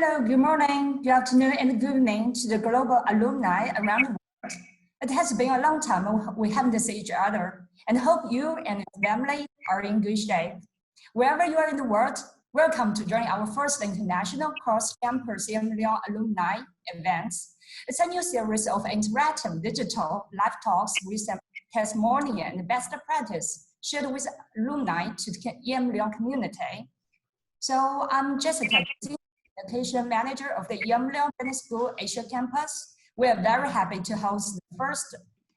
Hello, good morning, good afternoon, and good evening to the global alumni around the world. It has been a long time we haven't seen each other, and hope you and your family are in good shape. Wherever you are in the world, welcome to join our first international cross-campus EMLYON alumni events. It's a new series of interactive digital live talks with some testimonial and best practice shared with alumni to the EMLYON community. So I'm Jessica, Education Manager of the EMLYON Business School Asia Campus. We are very happy to host the first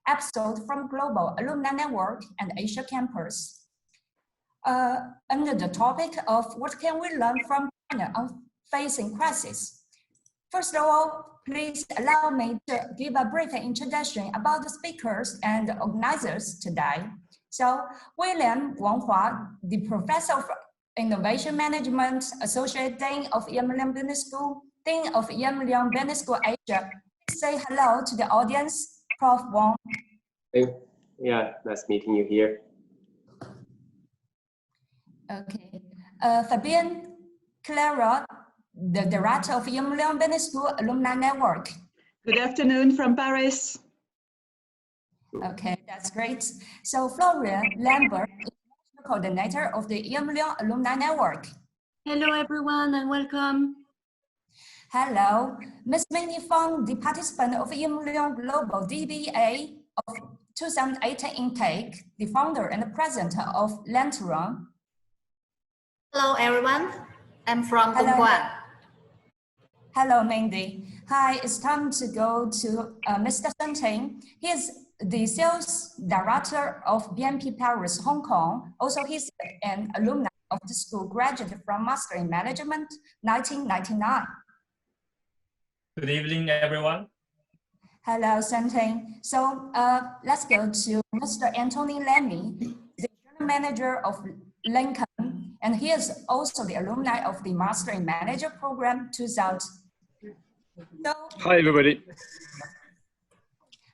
episode from Global Alumni Network and Asia Campus. Under the topic of what can we learn from China on facing crisis. First of all, please allow me to give a brief introduction about the speakers and the organizers today. So William Wang, the Professor of Innovation Management, Associate Dean of EMLYON Business School, Dean of EMLYON Business School Asia. Please say hello to the audience, Prof. Wang. Hey. Yeah, nice meeting you here. Okay. Fabienne Clara, the Director of EMLYON Business School Alumni Network. Good afternoon from Paris. Okay, that's great. So Florian Lambert, Coordinator of the EMLYON Alumni Network. Hello everyone and welcome. Hello, Ms. Mindy FANG, the participant of EMLYON Global DBA of 2018 intake, the founder and president of Letaron. Hello everyone, I'm from Hong Kong. Hello Mindy. Hi, it's time to go to Mr. Ting. He is the sales director of BNP Paris Hong Kong. Also, he's an alumni of the school, graduated from Master in Management 1999. Good evening, everyone. Hello, Ting. So let's go to Mr. Antoine LAMY, the general manager of Lincoln, and he is also the alumni of the Master in Manager program 2000. So, hi, everybody.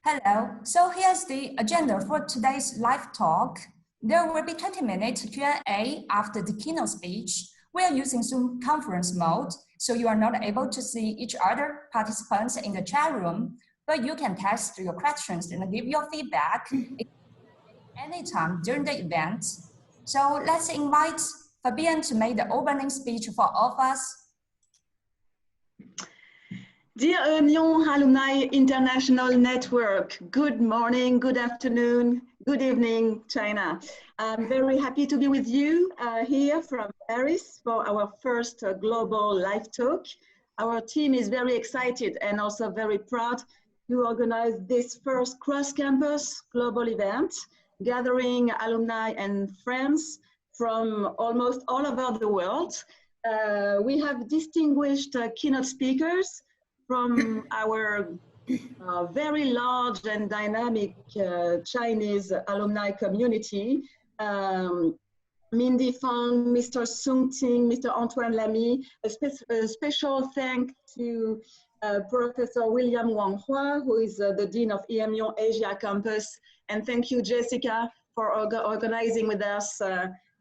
Hello. So here's the agenda for today's live talk. There will be 20-minute Q&A after the keynote speech. We are using Zoom conference mode, so you are not able to see each other participants in the chat room, but you can text your questions and give your feedback anytime during the event. So let's invite Fabienne to make the opening speech for all of us. Dear EMLYON Alumni International Network, good morning, good afternoon, good evening, China. I'm very happy to be with you here from Paris for our first global live talk. Our team is very excited and also very proud to organize this first cross-campus global event, gathering alumni and friends from almost all over the world. We have distinguished keynote speakers from our very large and dynamic Chinese alumni community, Mindy FANG, Mr. Ting, Mr. Antoine LAMY. A special thank to Professor William Wang, who is the Dean of EMLYON Asia Campus. And thank you, Jessica, for organizing with us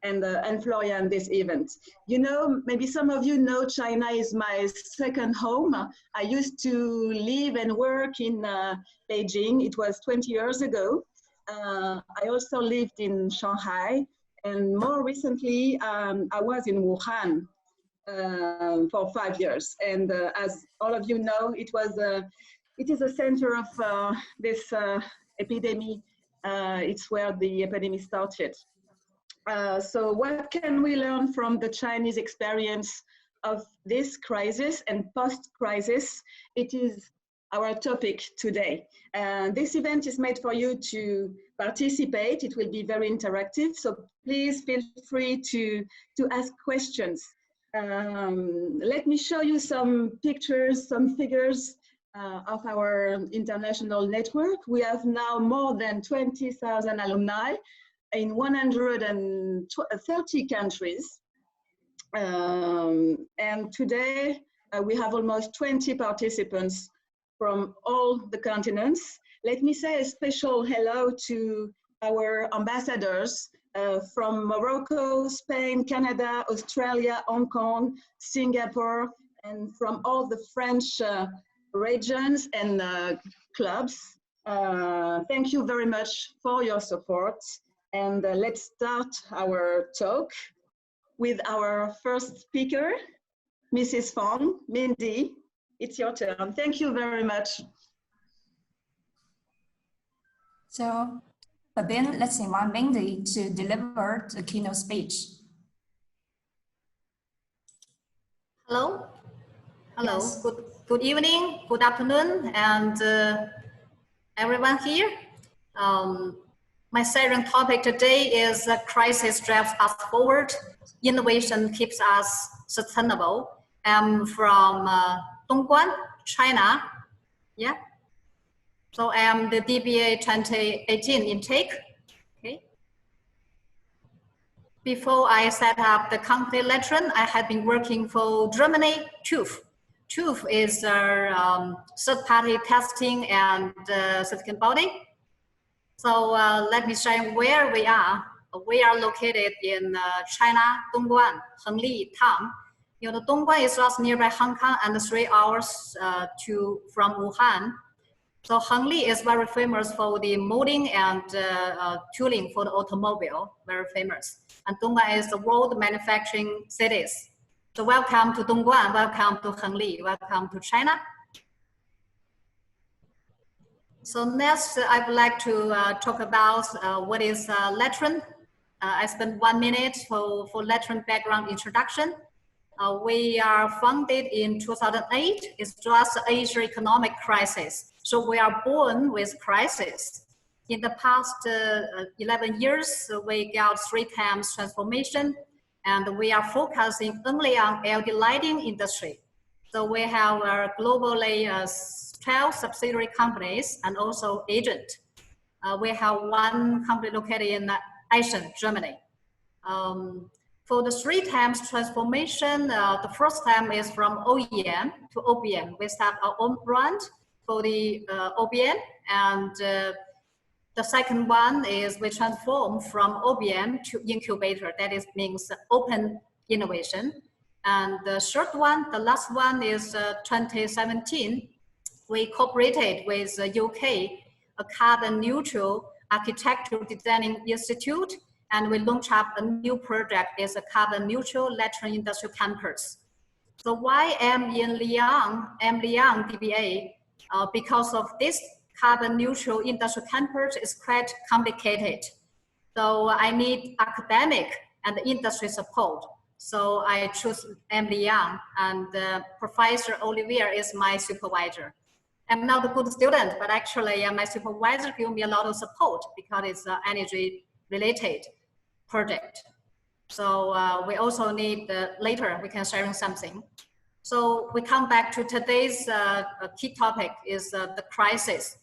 and Florian this event. You know, maybe some of you know China is my second home. I used to live and work in Beijing. It was 20 years ago. I also lived in Shanghai, and more recently, I was in Wuhan for 5 years. And as all of you know, it is a center of this epidemic. It's where the epidemic started. So what can we learn from the Chinese experience of this crisis and post-crisis? It is our topic today. This event is made for you to participate. It will be very interactive, so please feel free to ask questions. Let me show you some pictures, some figures of our international network. We have now more than 20,000 alumni in 130 countries. And today we have almost 20 participants from all the continents. Let me say a special hello to our ambassadors from Morocco, Spain, Canada, Australia, Hong Kong, Singapore, and from all the French regions and clubs. Thank you very much for your support. And let's start our talk with our first speaker, Mrs. FANG, Mindy. It's your turn. Thank you very much. So, but then let's invite Mindy to deliver the keynote speech. Hello. Hello. Yes. Good evening, good afternoon, and everyone here. My second topic today is crisis drives us forward. Innovation keeps us sustainable. I'm from Dongguan, China. Yeah. So I am the DBA 2018 intake. Okay. Before I set up the company Letaron, I had been working for Germany, TÜV. TÜV is a third-party testing and certificate body. So let me share where we are. We are located in China, Dongguan, Hengli town. You know, Dongguan is just nearby Hong Kong and 3 hours from Wuhan. So Hengli is very famous for the molding and tooling for the automobile, very famous. And Dongguan is the world manufacturing cities. So welcome to Dongguan, welcome to Hengli, welcome to China. So next, I would like to talk about what is Letaron. I spent 1 minute for Letaron background introduction. We are founded in 2008. It's just Asia economic crisis. So we are born with crisis. In the past 11 years, we got 3 times transformation, and we are focusing only on LED lighting industry. So we have globally 12 subsidiary companies and also agent. We have 1 company located in Essen, Germany. For the 3 times transformation, the first time is from OEM to OBM. We start our own brand for the OBM, and the second one is we transform from OBM to incubator. That is means open innovation. And the third one, the last one is 2017. We cooperated with UK, a carbon neutral architectural designing institute, and we launched up a new project is a carbon neutral Letaron industrial campus. So why EMLYON DBA? Because of this carbon neutral industrial campus is quite complicated. So I need academic and industry support. So I choose EMLYON, and Professor Olivier is my supervisor. I'm not a good student, but actually my supervisor gave me a lot of support because it's an energy related project. So we also need, later we can share something. So we come back to today's key topic is the crisis.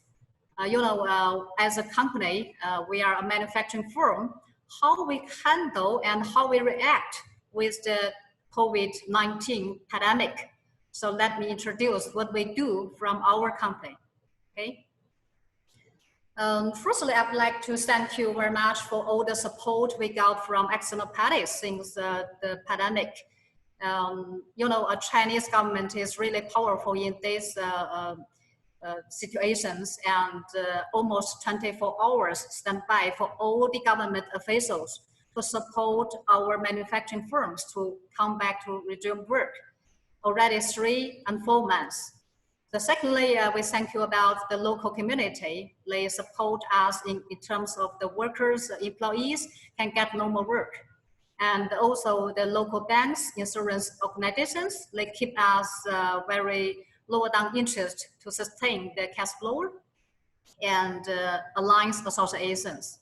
You know, as a company, we are a manufacturing firm, how we handle and how we react with the COVID-19 pandemic. So let me introduce what we do from our company, okay? Firstly, I would like to thank you very much for all the support we got from external parties since the pandemic. You know, a Chinese government is really powerful in these situations, and almost 24 hours standby for all the government officials to support our manufacturing firms to come back to resume work. Already 3 and 4 months. So secondly, we thank you about the local community. They support us in terms of the workers, employees can get normal work. And also the local banks, insurance organizations, they keep us very lower down interest to sustain the cash flow and alliance associations,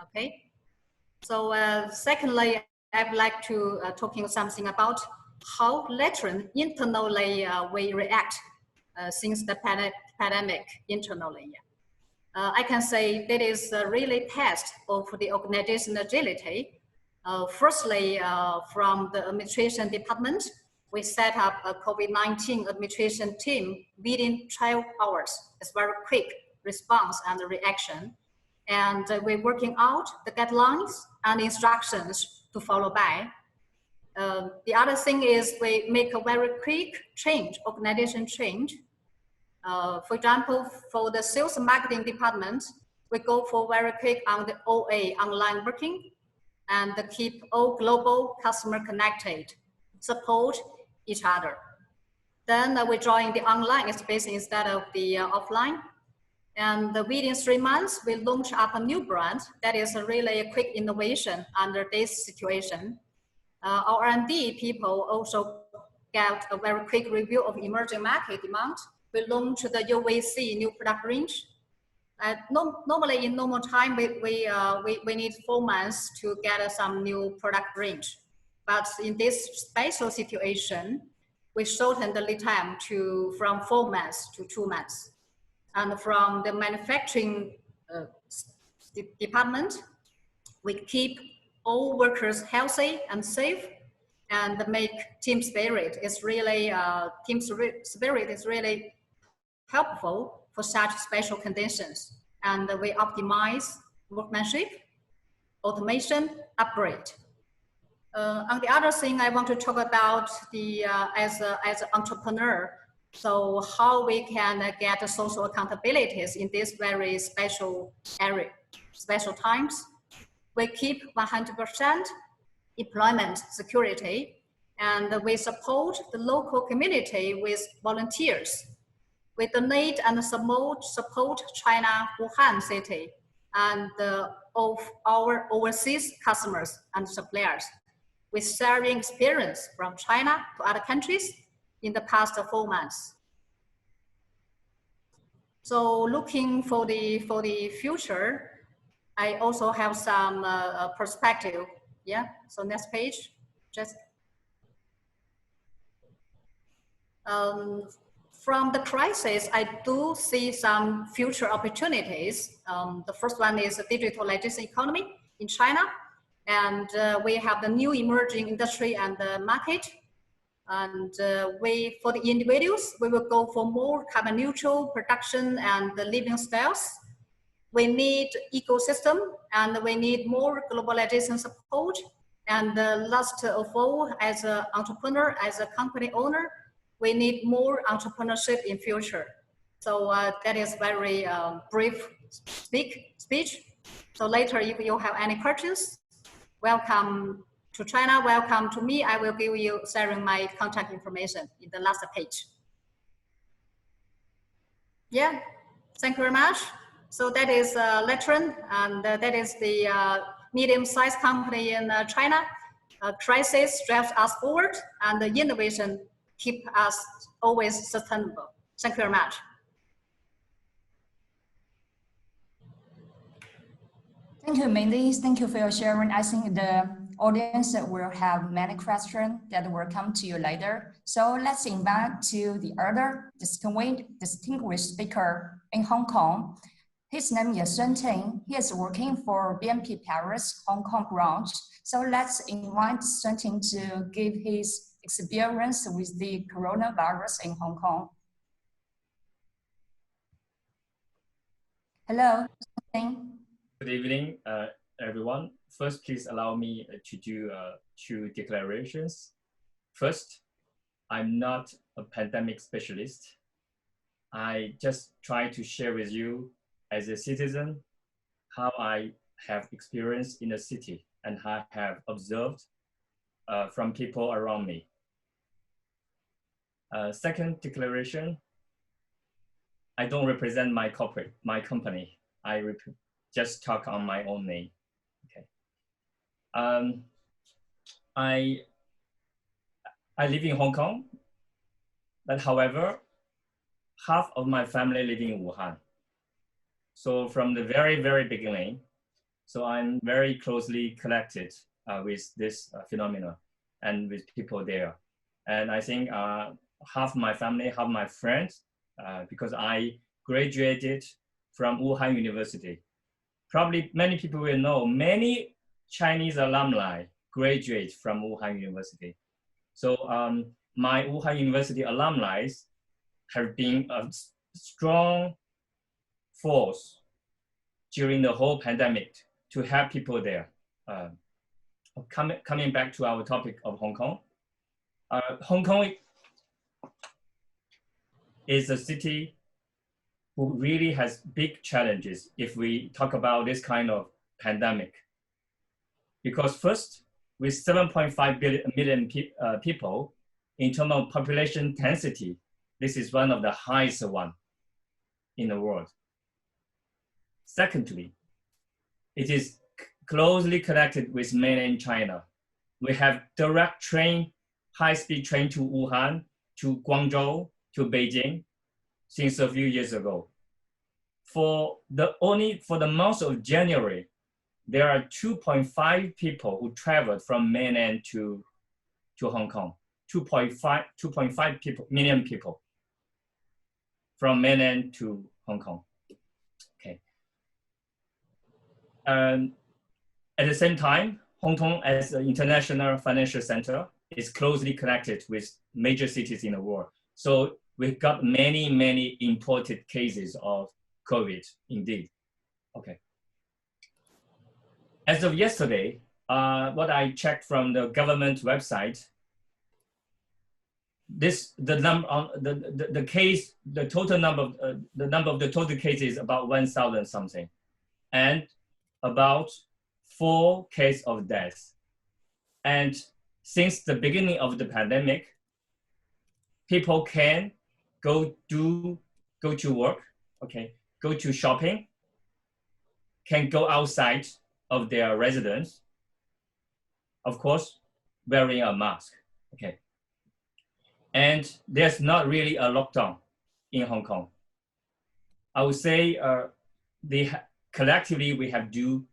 okay? So secondly, I'd like to talking something about how Letaron internally we react since the pandemic internally. I can say that is really test of the organization agility. Firstly, from the administration department, we set up a COVID-19 administration team within 12 hours. It's very quick response and reaction. And we're working out the guidelines and instructions to follow by. The other thing is we make a very quick change, organization change. For example, for the sales and marketing department, we go for very quick on the OA, online working, and keep all global customer connected, support each other. Then we join the online space instead of the offline. And within 3 months, we launch up a new brand that is really a quick innovation under this situation. Our R&D people also get a very quick review of emerging market demand. We launch the UVC new product range. Normally in normal time, we need 4 months to get some new product range. But in this special situation, we shortened the lead time from 4 months to 2 months. And from the manufacturing department, we keep all workers healthy and safe, and make team spirit is really helpful for such special conditions. And we optimize workmanship, automation, upgrade. On the other thing, I want to talk about the as an entrepreneur. So how we can get social accountabilities in this very special area, special times. We keep 100% employment security, and we support the local community with volunteers. We donate and support China, Wuhan city, and of our overseas customers and suppliers with sharing experience from China to other countries in the past 4 months. So looking for the future, I also have some perspective. Yeah, so next page, just. From the crisis, I do see some future opportunities. The first one is the digitalization economy in China. And we have the new emerging industry and the market. And for the individuals, we will go for more carbon neutral production and the living styles. We need ecosystem, and we need more globalization support. And last of all, as an entrepreneur, as a company owner, we need more entrepreneurship in future. So that is very brief speech. So later, if you have any questions, welcome to China, welcome to me. I will give you sharing my contact information in the last page. Yeah, thank you very much. So that is Letaron, and that is the medium-sized company in China. Crisis drives us forward, and the innovation keep us always sustainable. Thank you very much. Thank you, Mindy. Thank you for your sharing. I think the audience will have many questions that will come to you later. So let's invite to the other distinguished speaker in Hong Kong. His name is Ting. He is working for BNP Paris Hong Kong branch. So let's invite Ting to give his experience with the coronavirus in Hong Kong. Hello, Ting. Good evening, everyone. First, please allow me to do 2 declarations. First, I'm not a pandemic specialist. I just try to share with you as a citizen how I have experienced in the city and how I have observed from people around me. Second declaration, I don't represent my company. I just talk on my own name. Okay. I live in Hong Kong, but however, half of my family live in Wuhan. So from the very, very beginning, so I'm very closely connected with this phenomena and with people there. And I think half my family, half my friends, because I graduated from Wuhan University. Probably many people will know many Chinese alumni graduate from Wuhan University. So my Wuhan University alumni have been a strong force during the whole pandemic to help people there. coming back to our topic of Hong Kong. Hong Kong is a city who really has big challenges if we talk about this kind of pandemic. Because first, with 7.5 million people, in terms of population density, this is one of the highest one in the world. Secondly, it is closely connected with mainland China. We have direct train, high-speed train to Wuhan, to Guangzhou, to Beijing since a few years ago. For the month of January, there are 2.5 people who traveled from mainland to Hong Kong. 2.5 million people from mainland to Hong Kong. Okay. At the same time, Hong Kong as an international financial center is closely connected with major cities in the world. So we've got many, many imported cases of COVID indeed. Okay. As of yesterday, what I checked from the government website, the total number of the total cases is about 1,000 something, and about 4 cases of deaths. And since the beginning of the pandemic, people can go to work, okay, go to shopping, can go outside of their residence, of course, wearing a mask, okay. And there's not really a lockdown in Hong Kong. I would say collectively we have do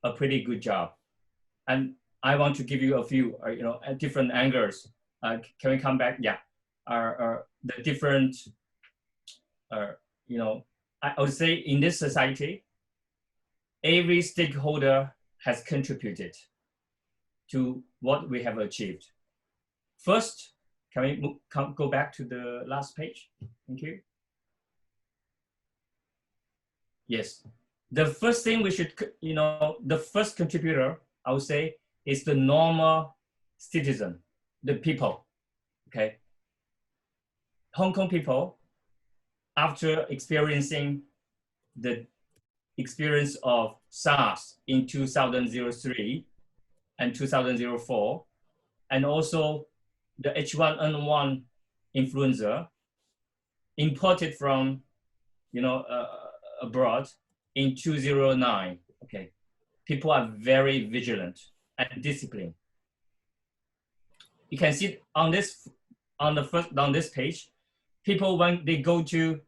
a pretty good job. And I want to give you a few, different angles. Can we come back? Yeah, the different, I would say in this society, every stakeholder has contributed to what we have achieved. First, can we go back to the last page? Thank you. Yes, the first thing we should, the first contributor, I would say, is the normal citizen, the people, okay? Hong Kong people, after experiencing the experience of SARS in 2003 and 2004, and also the H1N1 influenza imported from, abroad in 2009, okay? People are very vigilant and disciplined. You can see on this page, people, when they go to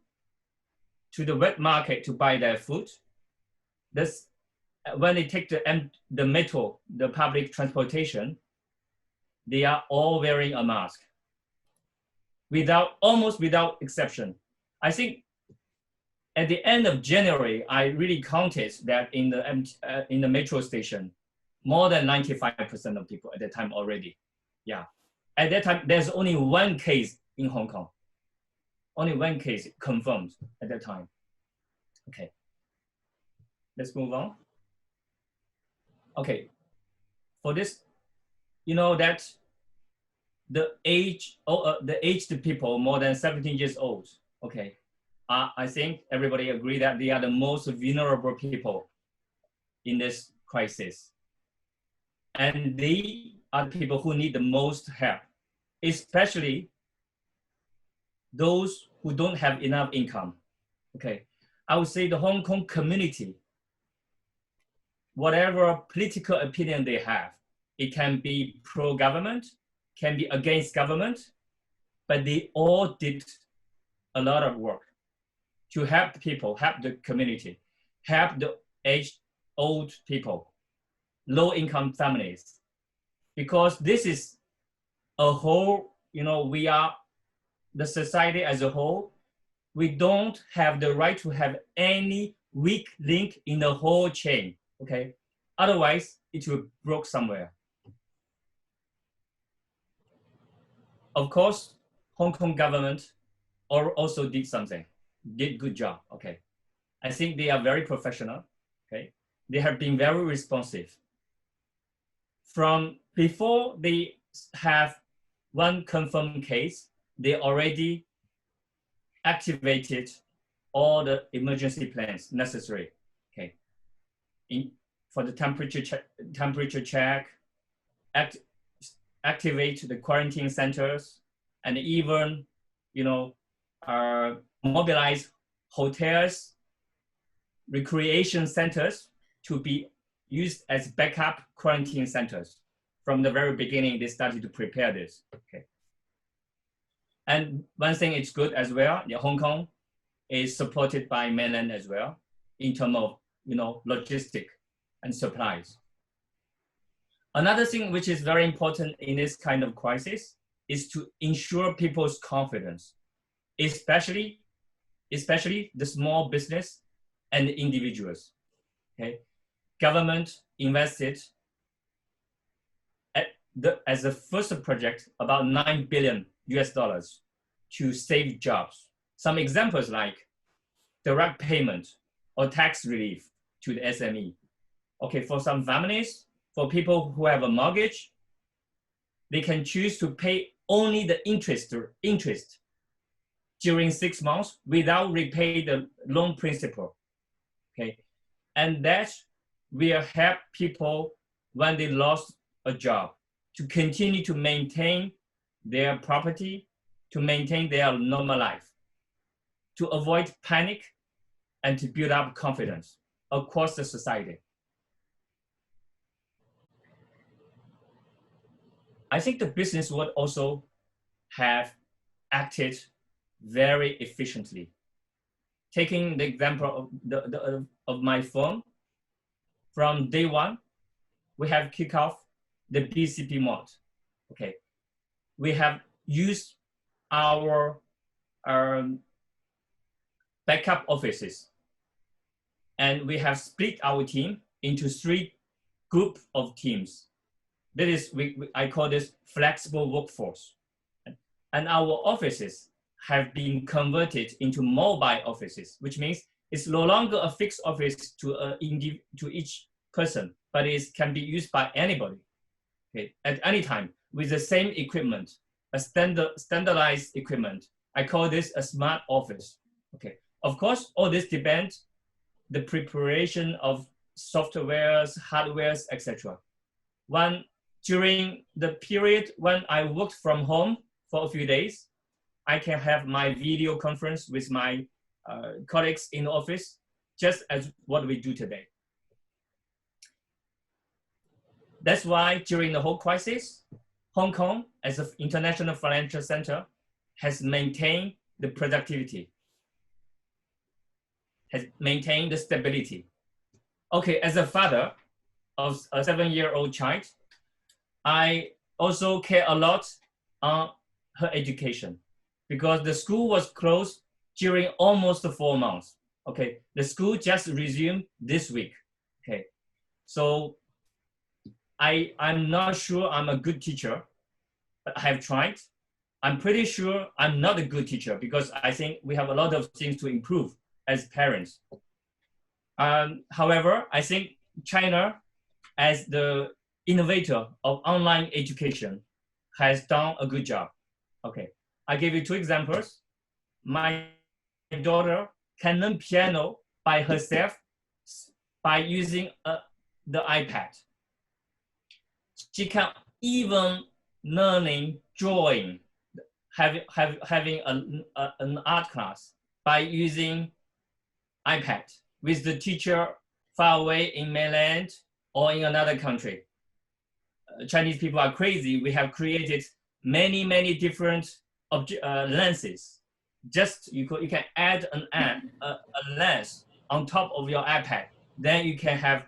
the wet market to buy their food, when they take the metro, the public transportation, they are all wearing a mask, almost without exception. I think at the end of January, I really counted that in the metro station, more than 95% of people at that time already. Yeah, at that time, there's only 1 case in Hong Kong. Only 1 case confirmed at that time. Okay, let's move on. Okay, for this, that the aged people more than 17 years old, okay, I think everybody agree that they are the most vulnerable people in this crisis. And they are the people who need the most help, especially those who don't have enough income, okay? I would say the Hong Kong community, whatever political opinion they have, it can be pro-government, can be against government, but they all did a lot of work to help the people, help the community, help the aged old people, low-income families, because this is a whole, we are the society as a whole. We don't have the right to have any weak link in the whole chain, okay? Otherwise, it will break somewhere. Of course, Hong Kong government also did something, did good job, okay? I think they are very professional, okay? They have been very responsive. from before they have one confirmed case, they already activated all the emergency plans necessary. Okay, for the temperature check, activate the quarantine centers, and even, mobilize hotels, recreation centers to be used as backup quarantine centers. From the very beginning, they started to prepare this. Okay. And one thing is good as well, Hong Kong is supported by mainland as well in terms of, logistic and supplies. Another thing which is very important in this kind of crisis is to ensure people's confidence, especially the small business and individuals. Okay, government invested as a first project about $9 billion to save jobs. Some examples like direct payment or tax relief to the SME. Okay, for some families, for people who have a mortgage, they can choose to pay only the interest during 6 months without repay the loan principal. Okay, and that will help people when they lost a job to continue to maintain their property, to maintain their normal life, to avoid panic, and to build up confidence across the society. I think the business would also have acted very efficiently. Taking the example of my firm, from day one, we have kicked off the BCP mode. Okay, we have used our backup offices, and we have split our team into 3 groups of teams. That is, I call this flexible workforce. And our offices have been converted into mobile offices, which means it's no longer a fixed office to each person, but it can be used by anybody, okay, at any time with the same equipment, a standardized equipment. I call this a smart office. Okay, of course, all this depends the preparation of softwares, hardwares, etc. During the period when I worked from home for a few days, I can have my video conference with my colleagues in the office, just as what we do today. That's why during the whole crisis, Hong Kong as an international financial center has maintained the productivity, has maintained the stability. Okay, as a father of a 7-year-old child, I also care a lot on her education because the school was closed during almost 4 months. Okay, the school just resumed this week. Okay, so I'm not sure I'm a good teacher, but I have tried. I'm pretty sure I'm not a good teacher because I think we have a lot of things to improve as parents. However, I think China, as the innovator of online education, has done a good job. Okay, I give you 2 examples. My daughter can learn piano by herself by using the iPad. She can even learning drawing, having an art class by using iPad with the teacher far away in mainland or in another country. Chinese people are crazy. We have created many different lenses. Just you can add a lens on top of your iPad. Then you can have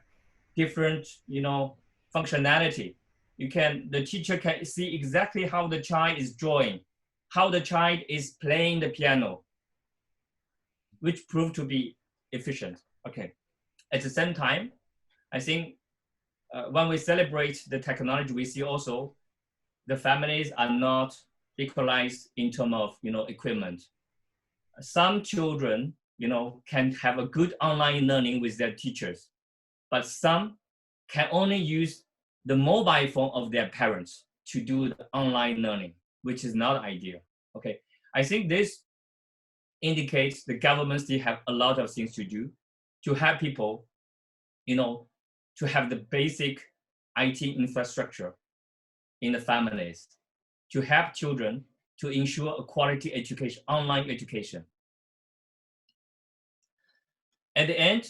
different functionality. The teacher can see exactly how the child is drawing, how the child is playing the piano, which proved to be efficient. Okay. At the same time, I think when we celebrate the technology, we see also the families are not equalized in terms of equipment. Some children can have a good online learning with their teachers, but some can only use the mobile phone of their parents to do the online learning, which is not ideal. Okay, I think this indicates the government still have a lot of things to do to help people, to have the basic IT infrastructure in the families, to help children to ensure a quality education, online education. At the end,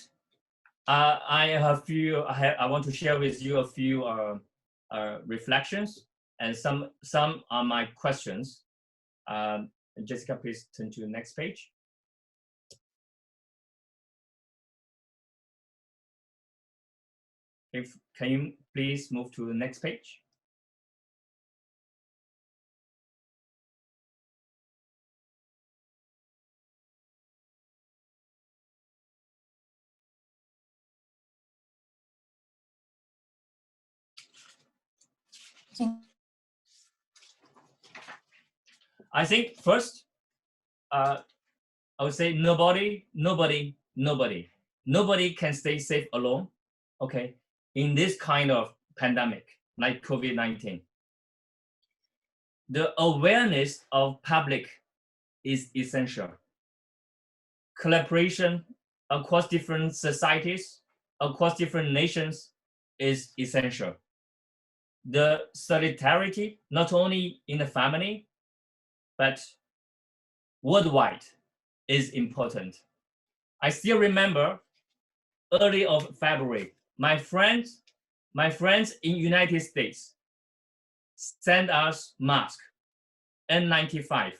I want to share with you a few reflections and some are my questions. Jessica, please turn to the next page. Can you please move to the next page? I think first, I would say nobody can stay safe alone, okay, in this kind of pandemic like COVID-19. The awareness of public is essential. Collaboration across different societies, across different nations is essential. The solidarity, not only in the family, but worldwide is important. I still remember early of February, my friends in United States sent us mask, N95.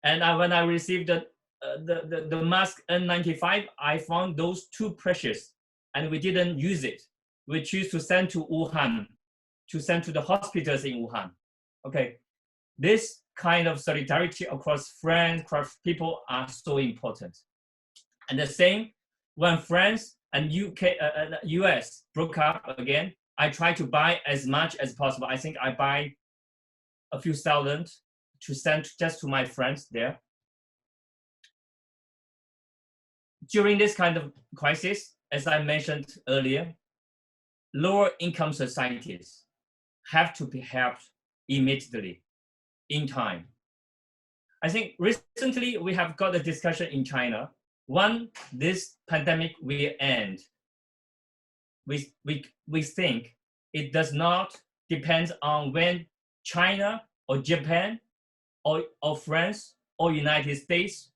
And when I received the mask N95, I found those too precious and we didn't use it. We choose to send to Wuhan, to send to the hospitals in Wuhan. Okay, this kind of solidarity across friends, across people are so important. And the same, when France and US broke up again, I try to buy as much as possible. I think I buy a few thousand to send just to my friends there. During this kind of crisis, as I mentioned earlier, lower income societies have to be helped immediately, in time. I think recently we have got a discussion in China. When this pandemic will end, we think it does not depend on when China or Japan or France or United States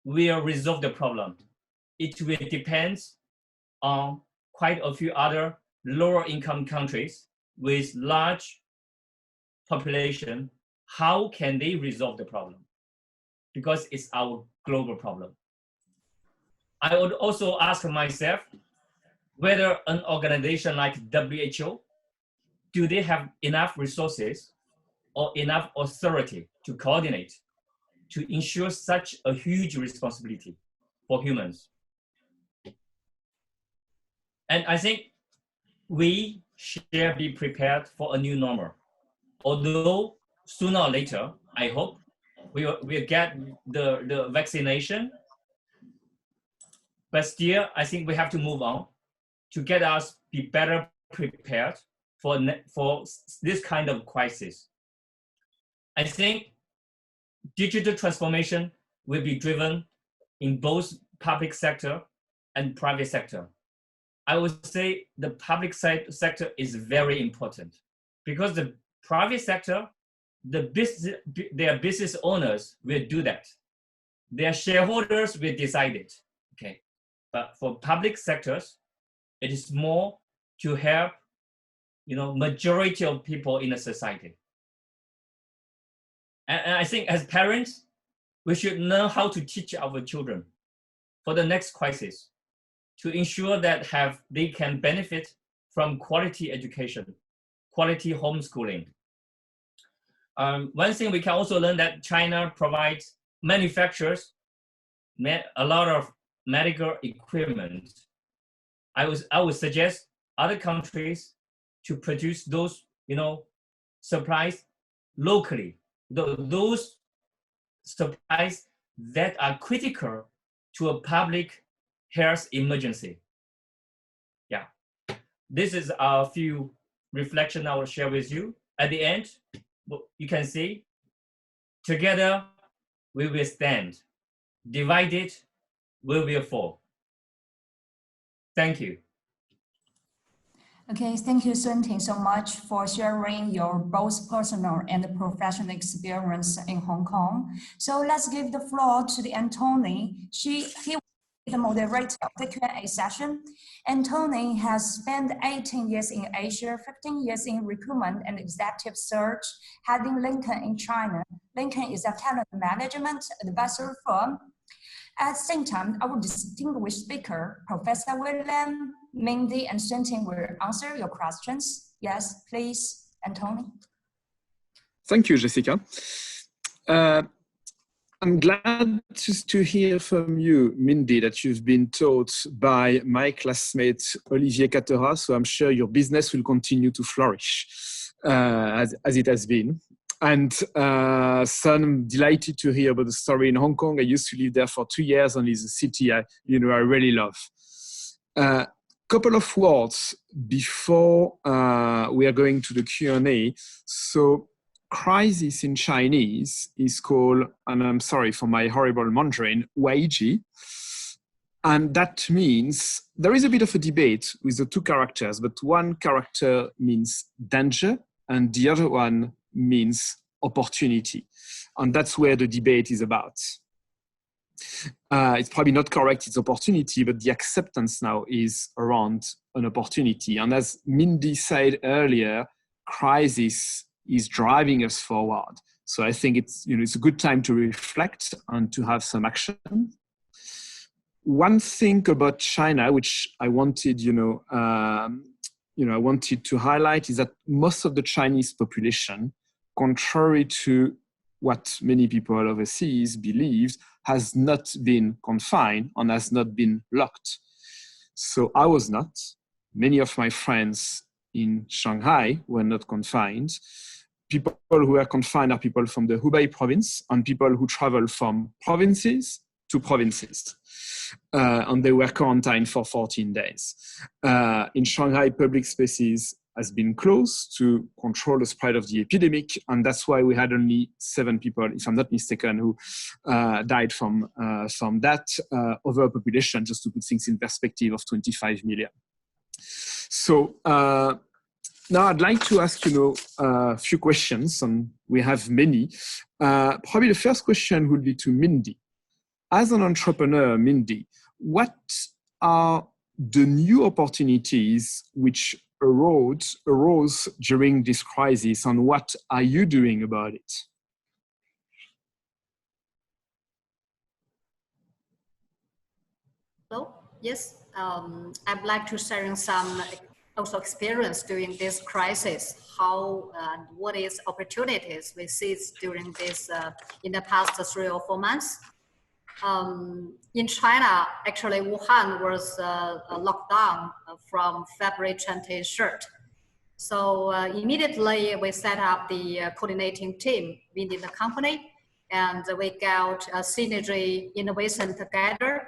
will resolve the problem. It will depend on quite a few other lower income countries with large population. How can they resolve the problem? Because it's our global problem. I would also ask myself whether an organization like WHO, do they have enough resources or enough authority to coordinate, to ensure such a huge responsibility for humans? And I think we should be prepared for a new normal. Although sooner or later, I hope, we'll get the vaccination, but still, I think we have to move on to get us be better prepared for this kind of crisis. I think digital transformation will be driven in both public sector and private sector. I would say the public sector is very important because the private sector, their business owners will do that. Their shareholders will decide it, okay? But for public sectors, it is more to help, majority of people in a society. And I think as parents, we should know how to teach our children for the next crisis to ensure that they can benefit from quality education, quality homeschooling. One thing we can also learn that China provides manufacturers a lot of medical equipment. I would suggest other countries to produce those, supplies locally. Those supplies that are critical to a public health emergency. Yeah. this is a few reflection I will share with you. At the end, you can see, together we will stand, divided we will fall. Thank you. Okay, thank you, Ting, so much for sharing your both personal and professional experience in Hong Kong. So let's give the floor to the Antoine. He will be the moderator of the Q&A session. Antoine has spent 18 years in Asia, 15 years in recruitment and executive search, heading Lincoln in China. Lincoln is a talent management advisory firm. At the same time, our distinguished speaker, Professor William, Mindy, and Ting will answer your questions. Yes, please, Antoine. Thank you, Jessica. I'm glad to hear from you, Mindy, that you've been taught by my classmate, Olivier Catera, so I'm sure your business will continue to flourish as it has been. And so I'm delighted to hear about the story in Hong Kong. I used to live there for 2 years, and it's a city I really love. Couple of words before we are going to the Q&A. So crisis in Chinese is called, and I'm sorry for my horrible Mandarin, Weiji. And that means there is a bit of a debate with the two characters, but one character means danger and the other one means opportunity. And that's where the debate is about. It's probably not correct, it's opportunity, but the acceptance now is around an opportunity. And as Mindy said earlier, crisis is driving us forward. So I think it's a good time to reflect and to have some action. One thing about China, which I wanted, I wanted to highlight, is that most of the Chinese population, contrary to what many people overseas believe, has not been confined and has not been locked. So I was not. Many of my friends in Shanghai were not confined. People who are confined are people from the Hubei province and people who travel from provinces to provinces. And they were quarantined for 14 days. In Shanghai, public spaces has been closed to control the spread of the epidemic, and that's why we had only 7 people, if I'm not mistaken, who died from that overpopulation, just to put things in perspective, of 25 million. So now I'd like to ask a few questions, and we have many. Probably the first question would be to Mindy. As an entrepreneur, Mindy, what are the new opportunities which arose during this crisis, and what are you doing about it? Hello. Yes, I'd like to share some also experience during this crisis. How what is opportunities we see during this in the past 3 or 4 months. In China, actually, Wuhan was locked down from February 23rd. So immediately we set up the coordinating team within the company, and we got a synergy innovation together.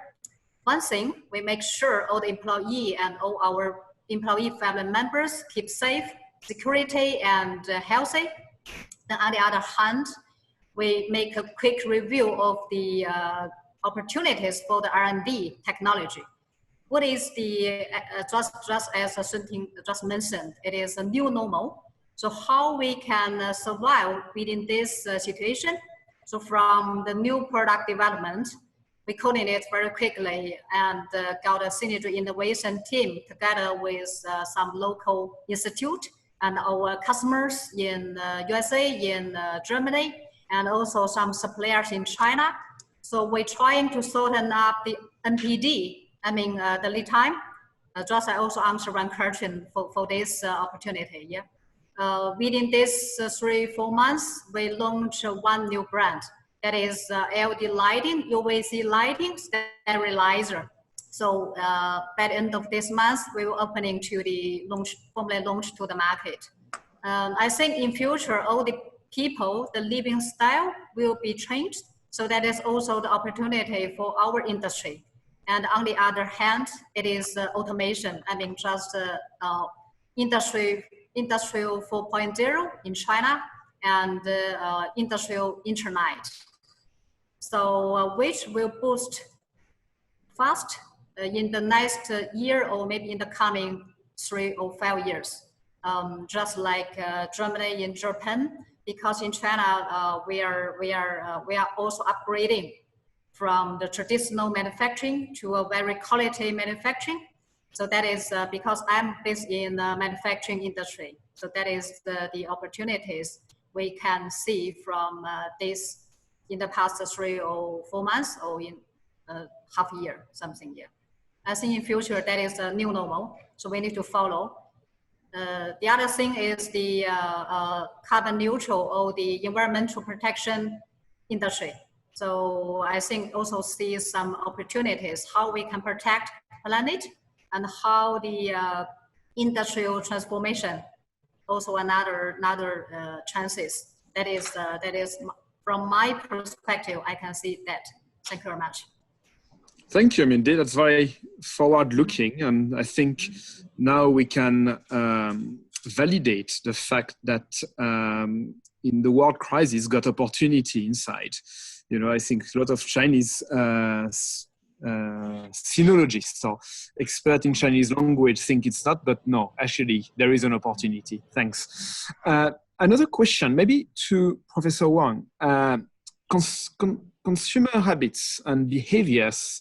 One thing, we make sure all the employee and all our employee family members keep safe, security, and healthy. And on the other hand, we make a quick review of the opportunities for the R&D technology. What is the, just as Ting just mentioned, it is a new normal. So how we can survive within this situation. So from the new product development, we coordinate very quickly and got a synergy innovation team together with some local institute and our customers in USA, in Germany, and also some suppliers in China. So we're trying to shorten up the NPD, the lead time. Just I also answer one question for this opportunity. Yeah. Within this 3-4 months, we launched one new brand. That is LED lighting, UVC lighting, sterilizer. So by the end of this month, we will opening to the formally launch to the market. I think in future, all the people, the living style will be changed. So that is also the opportunity for our industry. And on the other hand, it is automation. Just Industrial 4.0 in China and industrial internet. So which will boost fast in the next year or maybe in the coming 3 or 5 years, just like Germany and Japan, because in China we are also upgrading from the traditional manufacturing to a very quality manufacturing. So that is because I'm based in the manufacturing industry. So that is the opportunities we can see from this in the past 3 or 4 months or in half a year, something. Yeah. I think in future that is a new normal. So we need to follow. The other thing is the carbon neutral or the environmental protection industry. So I think also see some opportunities how we can protect planet and how the industrial transformation also another chances. That is from my perspective I can see that. Thank you very much. Thank you, Mindy. That's very forward-looking, and I think now we can validate the fact that in the world crisis got opportunity inside. You know, I think a lot of Chinese sinologists or experts in Chinese language think it's not, but no, actually there is an opportunity. Thanks. Another question, maybe to Professor Wang. Consumer habits and behaviors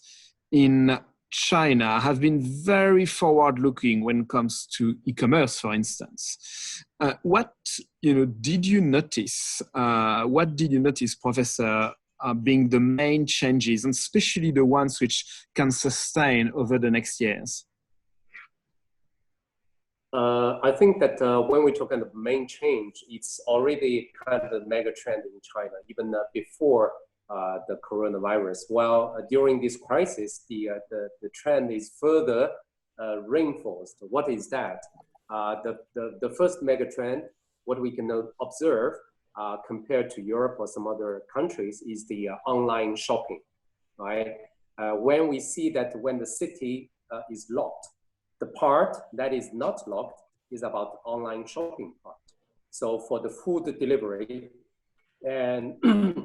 in China have been very forward-looking when it comes to e-commerce, for instance. What did you notice? What did you notice, Professor, being the main changes, and especially the ones which can sustain over the next years? I think that when we talk about the main change, it's already kind of a mega trend in China, even before the coronavirus. Well, during this crisis, the trend is further reinforced. What is that? The first mega trend, what we can observe compared to Europe or some other countries, is the online shopping, right? When we see that when the city is locked, the part that is not locked is about the online shopping part. So for the food delivery, and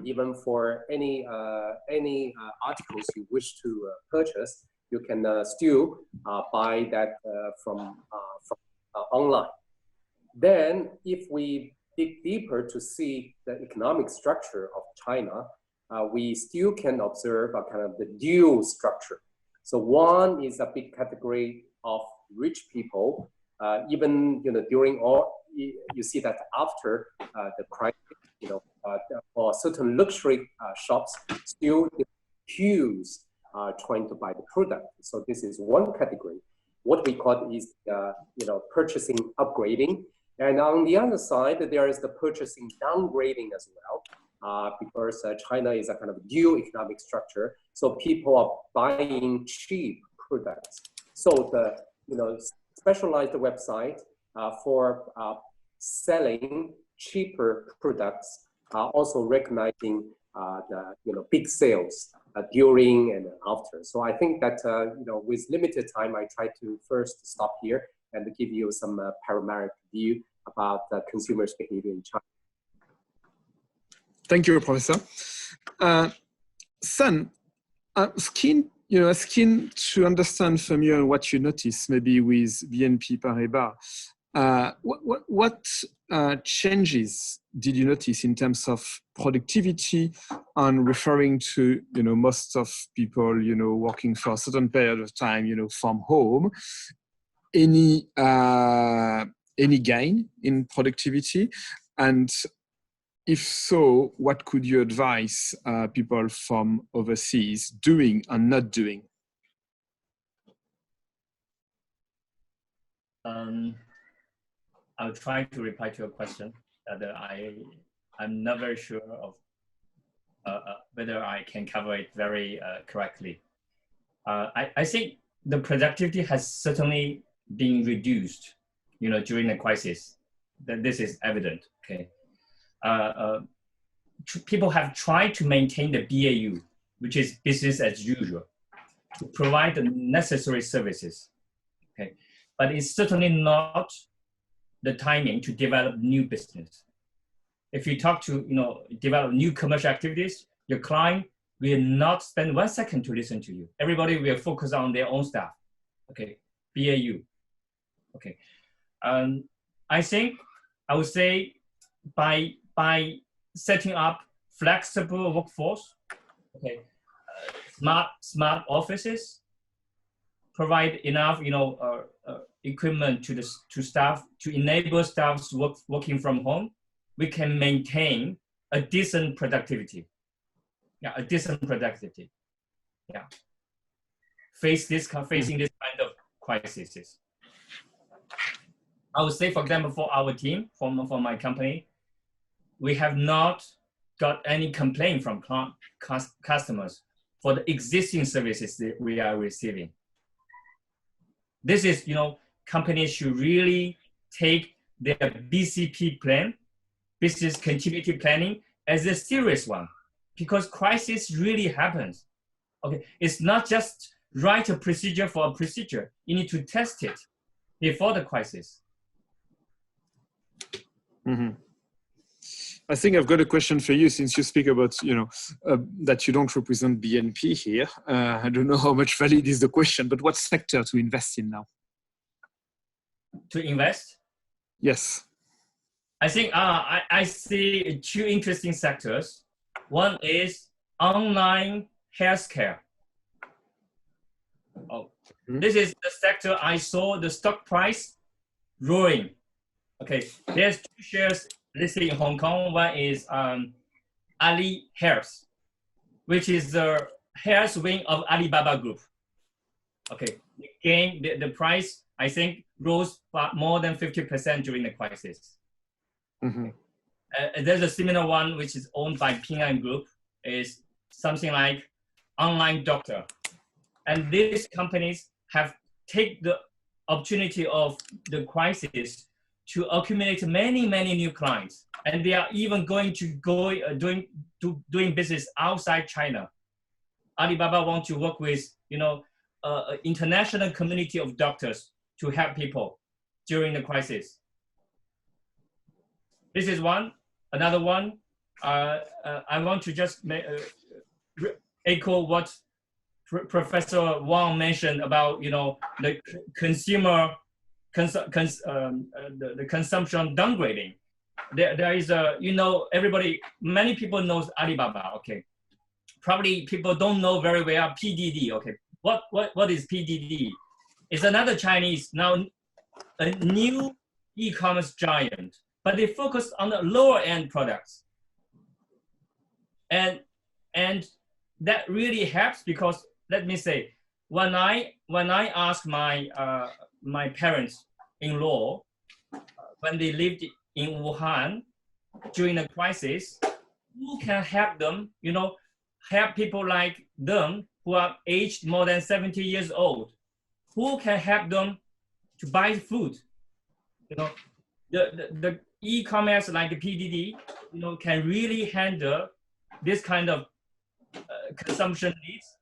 even for any articles you wish to purchase, you can still buy that from online. Then, if we dig deeper to see the economic structure of China, we still can observe a kind of the dual structure. So one is a big category of rich people. Even during all, you see that after the crisis, for certain luxury shops, still queues trying to buy the product. So this is one category. What we call is purchasing upgrading, and on the other side there is the purchasing downgrading as well, because China is a kind of dual economic structure. So people are buying cheap products. So the specialized website for selling cheaper products are also recognizing the big sales during and after. So I think that with limited time, I try to first stop here and give you some panoramic view about the consumers' behavior in China. Thank you, Professor. Sun, I'm keen to understand from you what you notice, maybe with BNP Paribas. What changes did you notice in terms of productivity, and referring to most of people working for a certain period of time from home? Any gain in productivity, and if so, what could you advise people from overseas doing and not doing? I'll try to reply to your question. That I'm not very sure of whether I can cover it very correctly. I think the productivity has certainly been reduced, during the crisis. That this is evident. Okay, people have tried to maintain the BAU, which is business as usual, to provide the necessary services. Okay, but it's certainly not the timing to develop new business. If you talk to, develop new commercial activities, your client will not spend 1 second to listen to you. Everybody will focus on their own stuff. Okay, BAU. Okay, I think I would say by setting up flexible workforce, okay, smart offices, provide enough equipment to staff to enable staff working from home, we can maintain a decent productivity. Yeah, a decent productivity. Yeah, facing this kind of crises. I would say, for example, for our team, for my company, we have not got any complaint from customers for the existing services that we are receiving. This is, companies should really take their BCP plan, business continuity planning, as a serious one, because crisis really happens. Okay, it's not just write a procedure for a procedure. You need to test it before the crisis. Mm-hmm. I think I've got a question for you, since you speak about, that you don't represent BNP here. I don't know how much valid is the question, but what sector to invest in now? To invest? Yes. I think I see two interesting sectors. One is online healthcare. Oh, this is the sector I saw the stock price roaring. Okay, there's two shares listed in Hong Kong. One is Ali Health, which is the health wing of Alibaba Group. Okay, the price, I think, rose by more than 50% during the crisis. Mm-hmm. There's a similar one which is owned by Ping An Group, is something like Online Doctor. And these companies have taken the opportunity of the crisis to accumulate many new clients, and they are even going to go doing business outside China. Alibaba wants to work with an international community of doctors to help people during the crisis. This is one. Another one, I want to just echo what Professor Wang mentioned about the consumer. The consumption downgrading. There is many people knows Alibaba. Okay, probably people don't know very well PDD. Okay, what is PDD? It's another Chinese, now a new e-commerce giant, but they focus on the lower end products, and that really helps, because let me say, when I ask my parents-in-law, when they lived in Wuhan during the crisis, who can help them, help people like them who are aged more than 70 years old, who can help them to buy food? The e-commerce like the PDD, can really handle this kind of consumption needs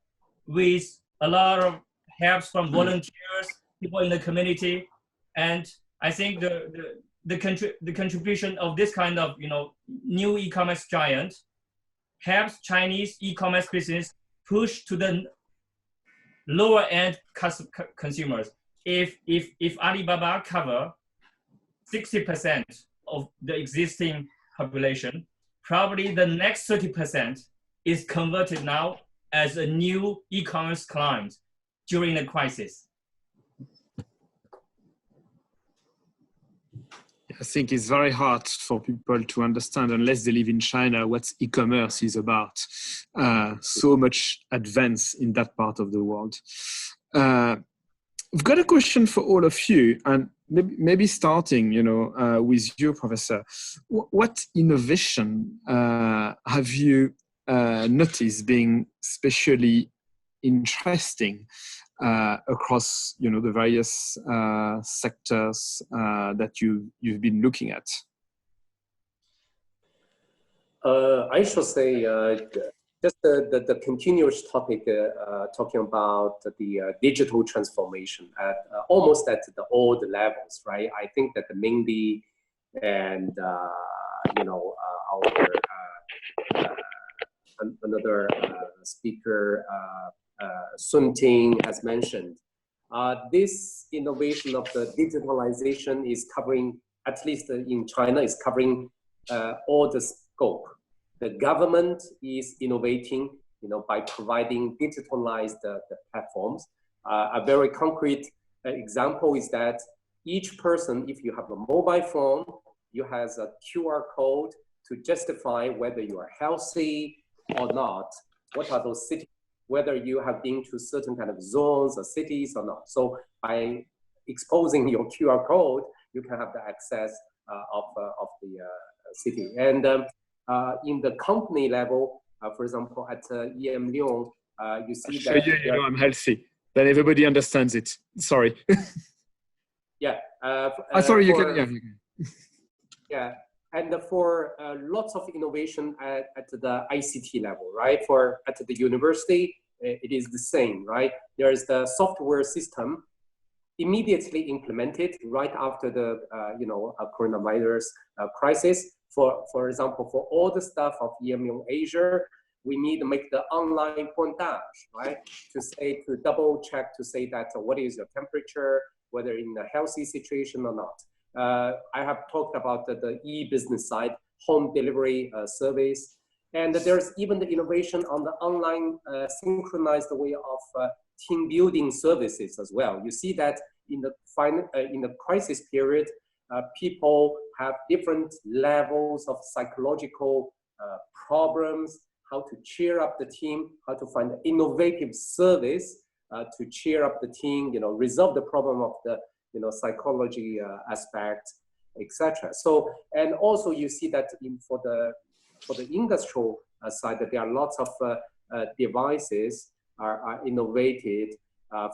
with a lot of helps from volunteers, people in the community. And I think the contribution of this kind of new e-commerce giant helps Chinese e-commerce business push to the lower end consumers. If Alibaba cover 60% of the existing population, probably the next 30% is converted now as a new e-commerce client during the crisis. I think it's very hard for people to understand, unless they live in China, what e-commerce is about. So much advance in that part of the world. We've got a question for all of you, and maybe starting, with you, Professor. What innovation have you noticed being especially interesting across the various sectors that you've been looking at? I should say just the continuous topic, talking about the digital transformation at almost at the old levels, right? I think that the Mindy and another speaker, Ting has mentioned, this innovation of the digitalization is covering, at least in China, is covering all the scope. The government is innovating, by providing digitalized the platforms. A very concrete example is that each person, if you have a mobile phone, you have a QR code to justify whether you are healthy or not. What are those cities? Whether you have been to certain kind of zones or cities or not. So by exposing your QR code, you can have the access of the city. And in the company level, for example, at EMLYON, you see that I'm healthy. Then everybody understands it. Sorry. Yeah. Sorry, you can. Yeah. And for lots of innovation at the ICT level, right? At the university, it is the same, right? There is the software system immediately implemented right after the coronavirus crisis. For example, for all the stuff of EMLYON Asia, we need to make the online pointage, right? To double check to say that what is your temperature, whether in a healthy situation or not. I have talked about the e-business side, home delivery service, and there's even the innovation on the online synchronized way of team building services as well. You see that in the crisis period, people have different levels of psychological problems, how to cheer up the team, how to find an innovative service to cheer up the team, resolve the problem of the psychology aspect, etc. So, and also you see that for the industrial side, that there are lots of devices are innovated.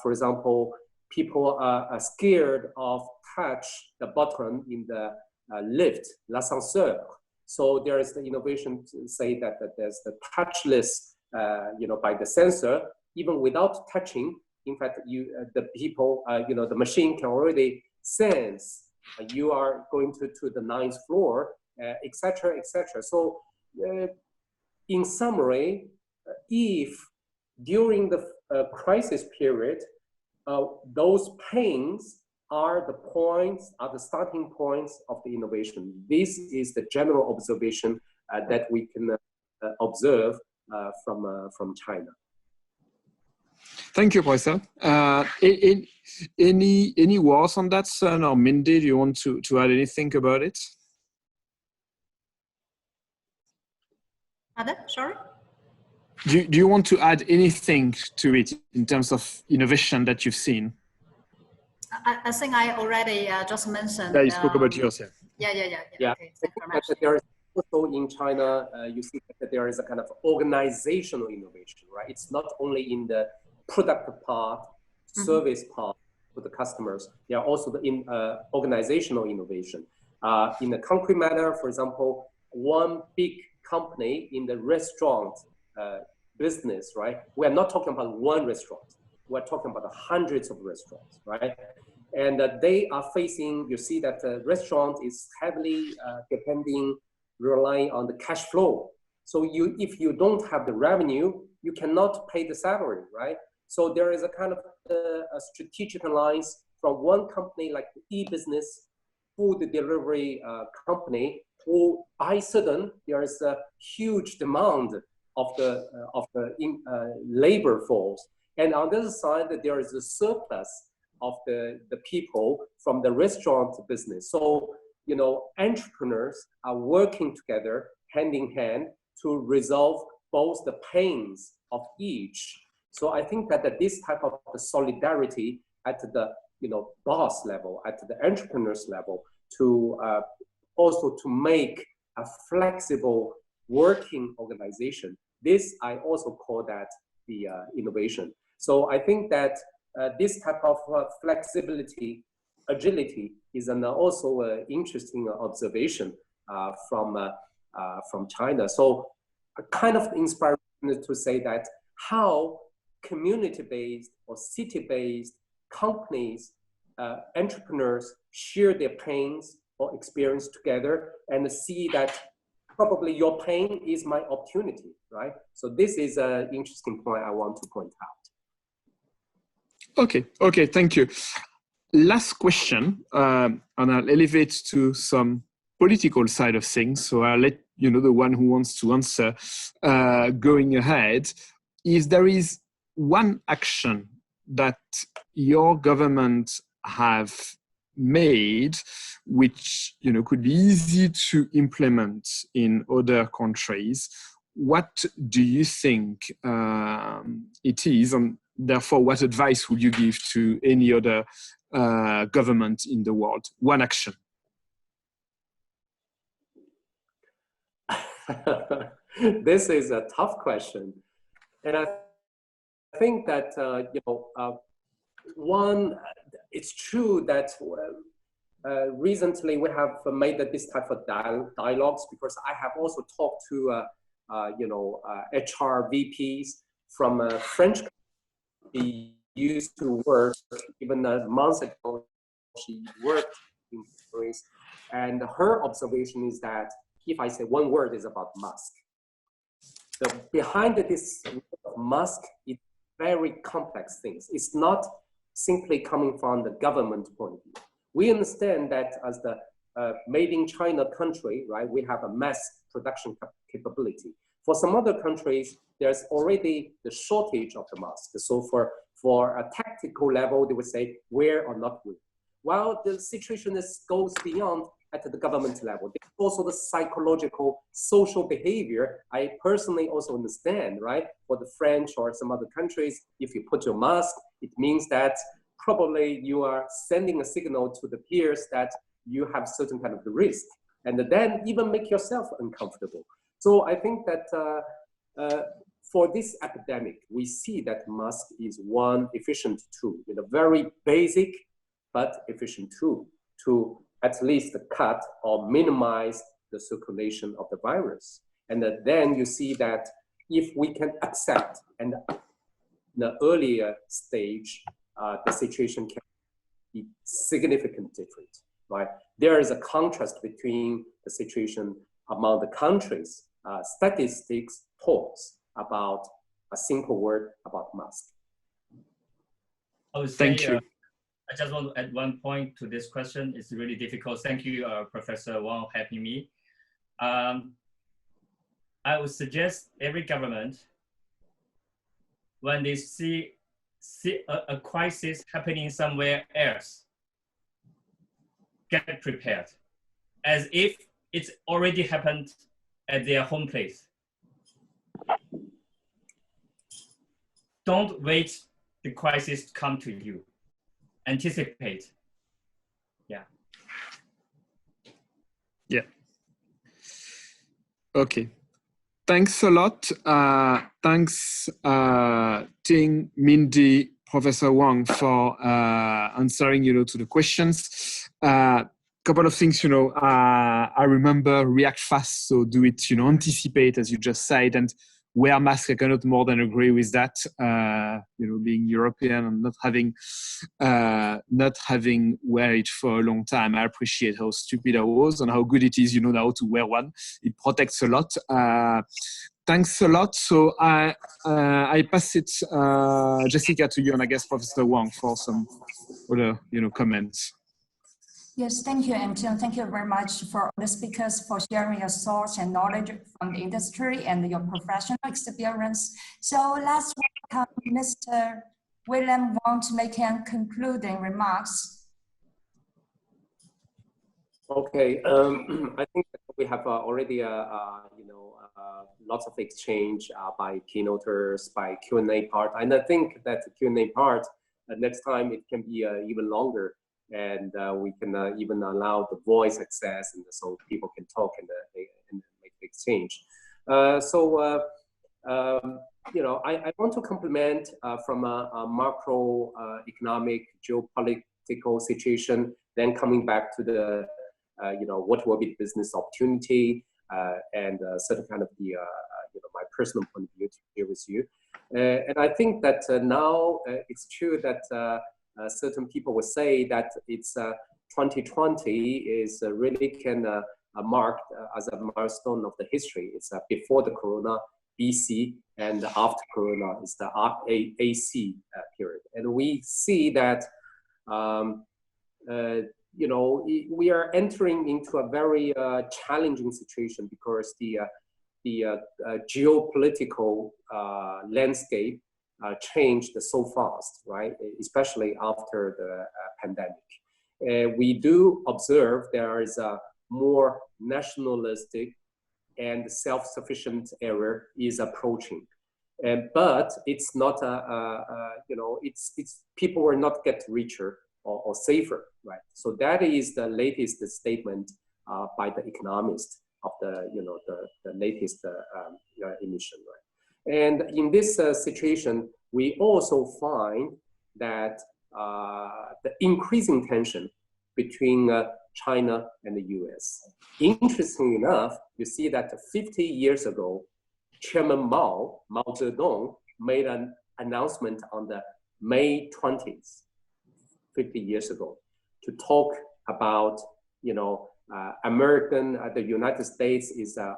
For example, people are scared of touch the button in the lift, l'ascenseur. So there is the innovation to say that there's the touchless, by the sensor, even without touching. In fact, the people, the machine can already sense you are going to the 9th floor, etc., etc. So, in summary, if during the crisis period, those pains are the starting points of the innovation. This is the general observation that we can observe from China. Thank you, Professor. Any words on that, Sun or Mindy? Do you want to add anything about it? Sorry? Do you want to add anything to it in terms of innovation that you've seen? I think I already just mentioned. Yeah, you spoke about yours, yeah. Okay, thank you very much. There is also in China, you see that there is a kind of organizational innovation, right? It's not only in the product part, service part for the customers. There are also the organizational innovation. In a concrete manner, for example, one big company in the restaurant business, right? We are not talking about one restaurant. We're talking about hundreds of restaurants, right? And they are facing, you see that the restaurant is heavily relying on the cash flow. So if you don't have the revenue, you cannot pay the salary, right? So there is a kind of a strategic alliance from one company like the e-business, food delivery company, who by sudden there is a huge demand of the labor force, and on the other side there is a surplus of the people from the restaurant business. So entrepreneurs are working together hand in hand to resolve both the pains of each. So I think that this type of solidarity at the boss level, at the entrepreneurs level, to also to make a flexible working organization. This I also call that the innovation. So I think that this type of flexibility, agility is also an interesting observation from China. So kind of inspiring to say that how community-based or city-based companies, entrepreneurs share their pains or experience together and see that probably your pain is my opportunity, right? So this is an interesting point I want to point out. Okay, thank you. Last question, and I'll elevate to some political side of things. So I'll let the one who wants to answer going ahead. If there is one action that your government have made, which could be easy to implement in other countries, what do you think it is, and therefore what advice would you give to any other government in the world? One action. This is a tough question, and I think that one, it's true that recently we have made this type of dialogues, because I have also talked to HR VPs from French. She used to work even a month ago. She worked in Paris, and her observation is that if I say one word, is about Musk. So behind this Musk, it's very complex things. It's not simply coming from the government point of view. We understand that as the made in China country, right, we have a mass production capability. For some other countries, there's already the shortage of the Musk. So for a tactical level, they would say where or not where. While the situation goes beyond at the government level, there's also the psychological, social behavior. I personally also understand, right? For the French or some other countries, if you put your mask, it means that probably you are sending a signal to the peers that you have certain kind of the risk, and then even make yourself uncomfortable. So I think that for this epidemic, we see that mask is one efficient tool, very basic but efficient tool to at least cut or minimize the circulation of the virus. And then you see that if we can accept, and in the earlier stage, the situation can be significantly different, right? There is a contrast between the situation among the countries. Statistics talks about a simple word about mask. Thank you. I just want to add one point to this question. It's really difficult. Thank you, Professor Wang, helping me. I would suggest every government, when they see a crisis happening somewhere else, get prepared, as if it's already happened at their home place. Don't wait the crisis to come to you. Anticipate. Yeah. Okay. Thanks a lot. Thanks, Ting, Mindy, Professor Wang, for answering, to the questions. Couple of things, I remember react fast, so do it, anticipate, as you just said, and wear mask. I cannot more than agree with that. Being European and not having wear it for a long time, I appreciate how stupid I was and how good it is, now to wear one. It protects a lot. Thanks a lot. So I pass it, Jessica, to you, and I guess Professor Wang for some other, comments. Yes, thank you, Antoine. Thank you very much for all the speakers for sharing your thoughts and knowledge from the industry and your professional experience. So let's welcome Mr. William Wang to make concluding remarks. Okay, I think that we have already, lots of exchange by keynoters, by Q&A part, and I think that the Q&A part next time it can be even longer. And we can even allow the voice access, and so people can talk and make the exchange. I want to compliment from a macroeconomic geopolitical situation, then coming back to the, what will be the business opportunity and certain kind of the, personal point of view to share with you. And I think that now it's true that certain people will say that it's 2020 is really marked as a milestone of the history. It's before the Corona, BC, and after Corona is the AC period. And we see that, you know, we are entering into a very challenging situation because the geopolitical landscape changed so fast, right? Especially after the pandemic. We do observe there is a more nationalistic and self-sufficient era is approaching. But it's not you know, it's people will not get richer or safer, right? So that is the latest statement by the economist of the, you know, the latest emission, right? And in this situation, we also find that the increasing tension between China and the US. Interestingly enough, you see that 50 years ago, Chairman Mao Zedong made an announcement on the May 20th, 50 years ago, to talk about, you know, the United States is a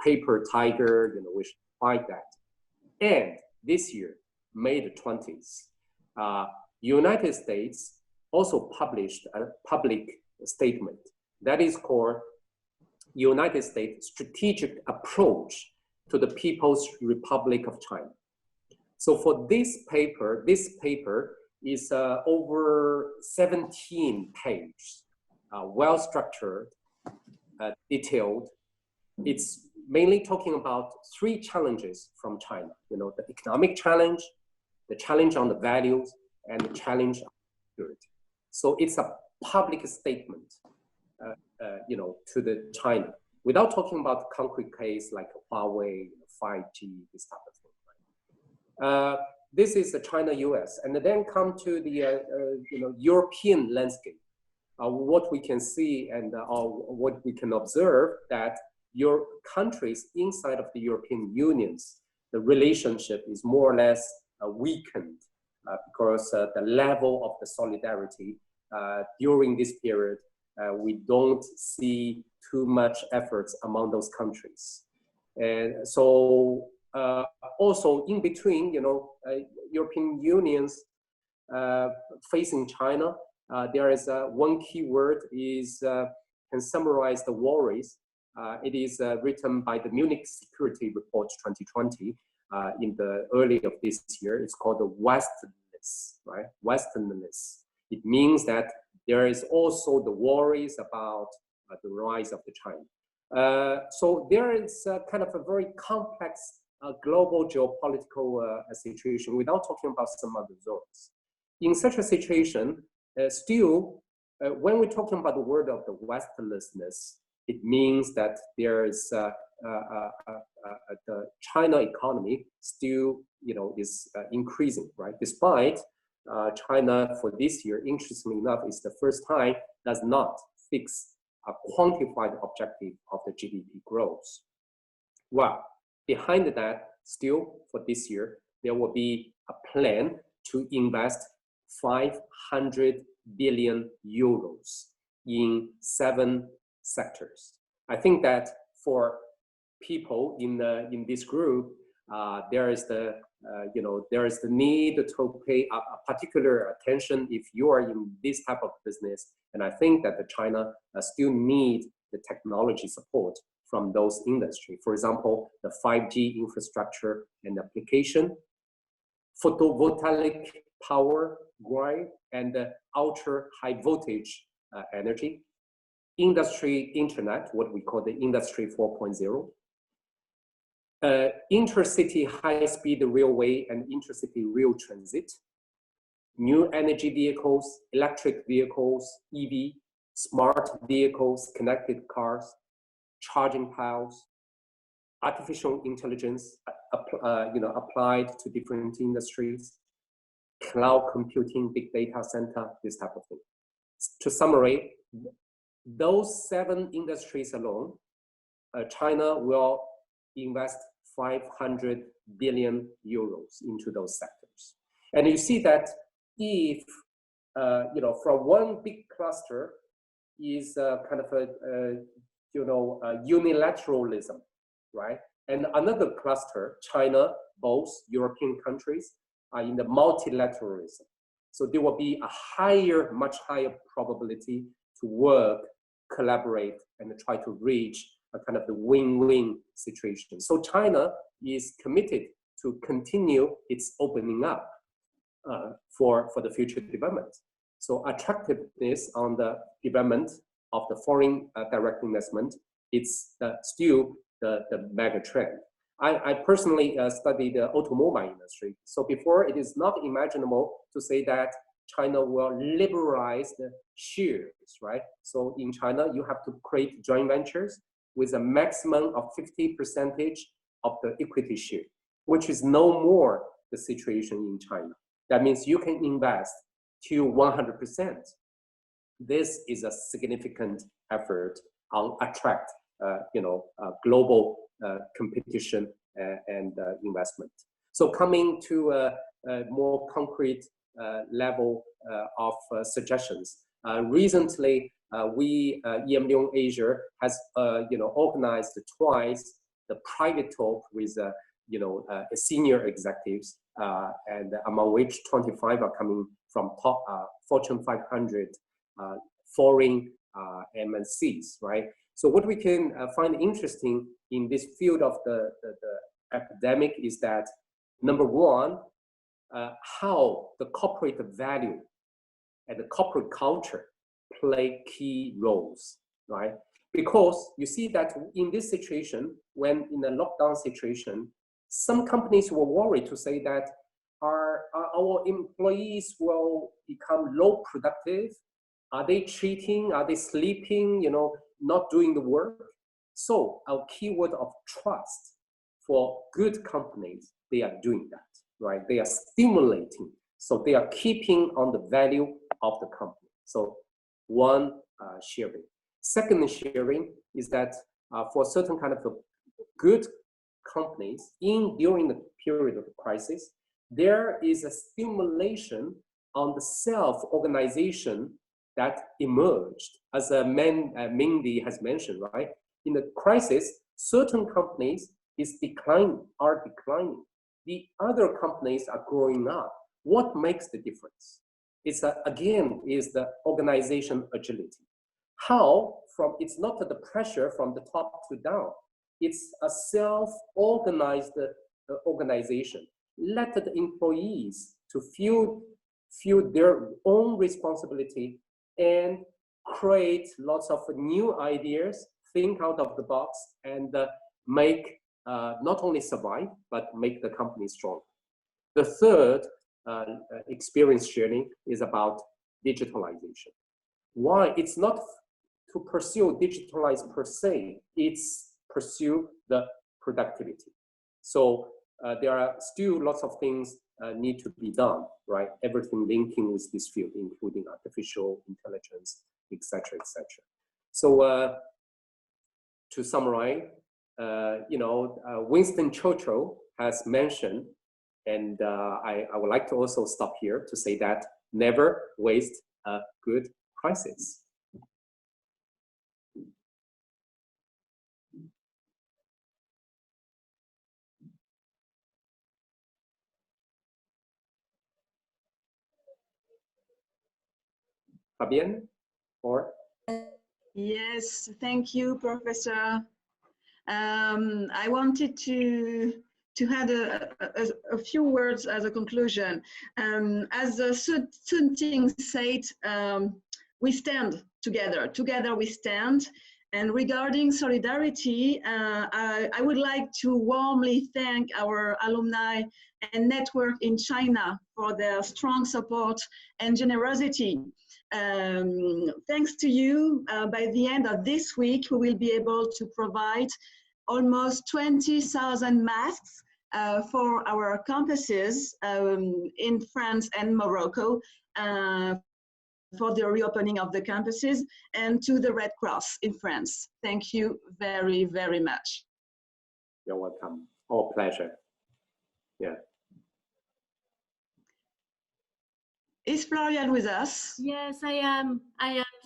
paper tiger, you know, we should fight that. And this year, May the 20th, United States also published a public statement that is called United States Strategic Approach to the People's Republic of China. So for this paper is over 17 pages, well-structured, detailed. It's mainly talking about 3 challenges from China. You know, the economic challenge, the challenge on the values, and the challenge on security. So it's a public statement, you know, to the China, without talking about concrete case like Huawei, 5G, this type of thing. Right? This is the China-US, and then come to the you know, European landscape. What we can see and what we can observe that your countries inside of the European Unions, the relationship is more or less weakened because the level of the solidarity during this period, we don't see too much efforts among those countries. And so also in between, you know, European Unions facing China, there is one key word is can summarize the worries. It is written by the Munich Security Report 2020 in the early of this year. It's called the Westernness, right? Westernness. It means that there is also the worries about the rise of the China. So there is kind of a very complex global geopolitical situation without talking about some other zones. In such a situation, still, when we're talking about the word of the Westernness, it means that there is the China economy still, you know, is increasing, right? Despite China for this year, interestingly enough, is the first time does not fix a quantified objective of the GDP growth. Well, behind that, still for this year, there will be a plan to invest 500 billion euros in 7 sectors. I think that for people in this group, there is the you know, there is the need to pay a particular attention if you are in this type of business. And I think that the China still need the technology support from those industries. For example, the 5G infrastructure and application, photovoltaic power grid, and ultra high voltage energy, industry internet, what we call the industry 4.0, intercity high-speed railway and intercity rail transit, new energy vehicles, electric vehicles, EV, smart vehicles, connected cars, charging piles, artificial intelligence, you know, applied to different industries, cloud computing, big data center, this type of thing. To summarize, those 7 industries alone, China will invest 500 billion euros into those sectors. And you see that if, you know, from one big cluster is kind of a you know, unilateralism, right? And another cluster, China, both European countries, are in the multilateralism. So there will be a higher, much higher probability to work, collaborate, and try to reach a kind of the win-win situation. So China is committed to continue its opening up for the future development. So attractiveness on the development of the foreign direct investment, it's still the mega trend. I personally studied the automobile industry. So before, it is not imaginable to say that China will liberalize the shares, right? So in China, you have to create joint ventures with a maximum of 50% of the equity share, which is no more the situation in China. That means you can invest to 100%. This is a significant effort on attract, you know, global competition and investment. So coming to a more concrete level of suggestions. Recently, we, EMLYON Asia, has you know, organized twice the private talk with you know, senior executives, and among which 25 are coming from top Fortune 500 foreign MNCs, right? So what we can find interesting in this field of the academic is that, number one, how the corporate value and the corporate culture play key roles, right? Because you see that in this situation, when in a lockdown situation, some companies were worried to say that our employees will become low productive. Are they cheating? Are they sleeping? You know, not doing the work? So our keyword of trust for good companies, they are doing that, right? They are stimulating. So they are keeping on the value of the company. So one, sharing. Second sharing is that for certain kind of good companies during the period of the crisis, there is a stimulation on the self-organization that emerged, as Mindy has mentioned, right? In the crisis, certain companies are declining. The other companies are growing up. What makes the difference? It's again, is the organization agility. How? It's not the pressure from the top to down. It's a self-organized organization. Let the employees to feel their own responsibility and create lots of new ideas, think out of the box, and make not only survive, but make the company strong. The third experience sharing is about digitalization. Why? It's not to pursue digitalize per se, it's pursue the productivity. So there are still lots of things need to be done, right? Everything linking with this field, including artificial intelligence, etc., etc. So to summarize, you know, Winston Churchill has mentioned, and I would like to also stop here to say that never waste a good crisis. Fabienne, or? Yes, thank you, Professor. I wanted to add a few words as a conclusion. As Sun Ting said, we stand together. Together we stand. And regarding solidarity, I would like to warmly thank our alumni and network in China for their strong support and generosity. Thanks to you, by the end of this week, we will be able to provide almost 20,000 masks for our campuses in France and Morocco for the reopening of the campuses, and to the Red Cross in France. Thank you very, very much. You're welcome. All pleasure. Yeah. Is Florian with us? Yes, I am,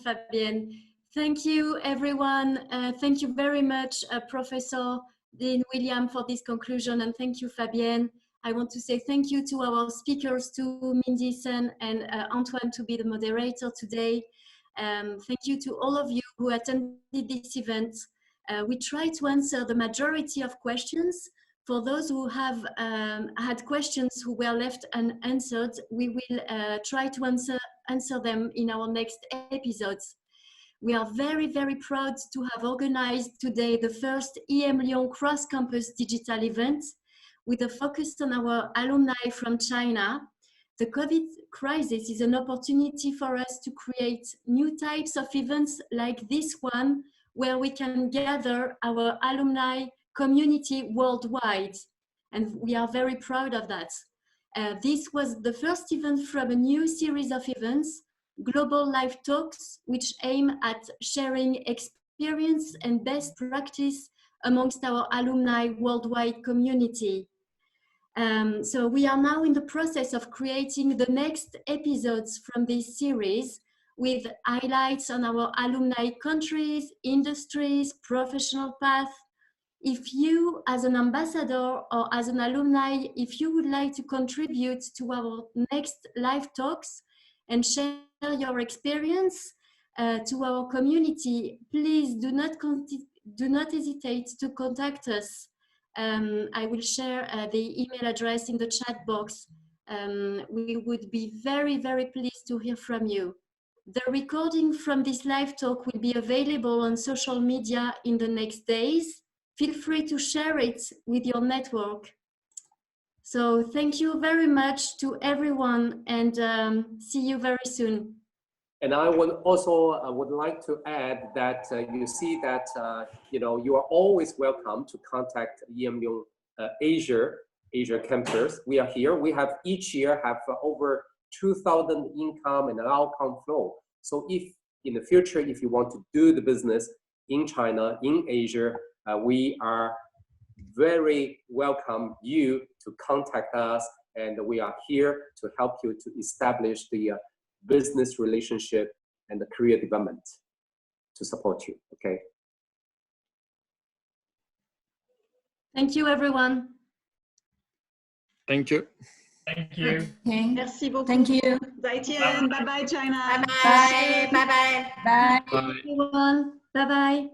Fabienne. Thank you, everyone. Thank you very much, Professor Dean William, for this conclusion, and thank you, Fabienne. I want to say thank you to our speakers, to Mindy Sen and Antoine, to be the moderator today. Thank you to all of you who attended this event. We tried to answer the majority of questions. For those who have had questions who were left unanswered, we will try to answer them in our next episodes. We are very, very proud to have organized today the first EMLYON cross-campus digital event with a focus on our alumni from China. The COVID crisis is an opportunity for us to create new types of events like this one, where we can gather our alumni community worldwide. And we are very proud of that. This was the first event from a new series of events, Global Live Talks, which aim at sharing experience and best practice amongst our alumni worldwide community. So we are now in the process of creating the next episodes from this series with highlights on our alumni countries, industries, professional path. If you, as an ambassador or as an alumni, if you would like to contribute to our next live talks and share your experience to our community, please do not hesitate to contact us. I will share the email address in the chat box. We would be very, very pleased to hear from you. The recording from this live talk will be available on social media in the next days. Feel free to share it with your network. So thank you very much to everyone, and see you very soon. And I would also would like to add that you see that you are always welcome to contact EMLYON Asia campus. We are here. We have each year have over 2,000 income and outcome flow. So if in the future, if you want to do the business in China, in Asia, we are very welcome you to contact us, and we are here to help you to establish the business relationship and the career development to support you. Okay. Thank you, everyone. Thank you. Thank you. Okay. Merci beaucoup. Thank you. Zaitian. Bye-bye, China. Bye-bye. Bye-bye. Bye. Bye. Everyone, bye-bye.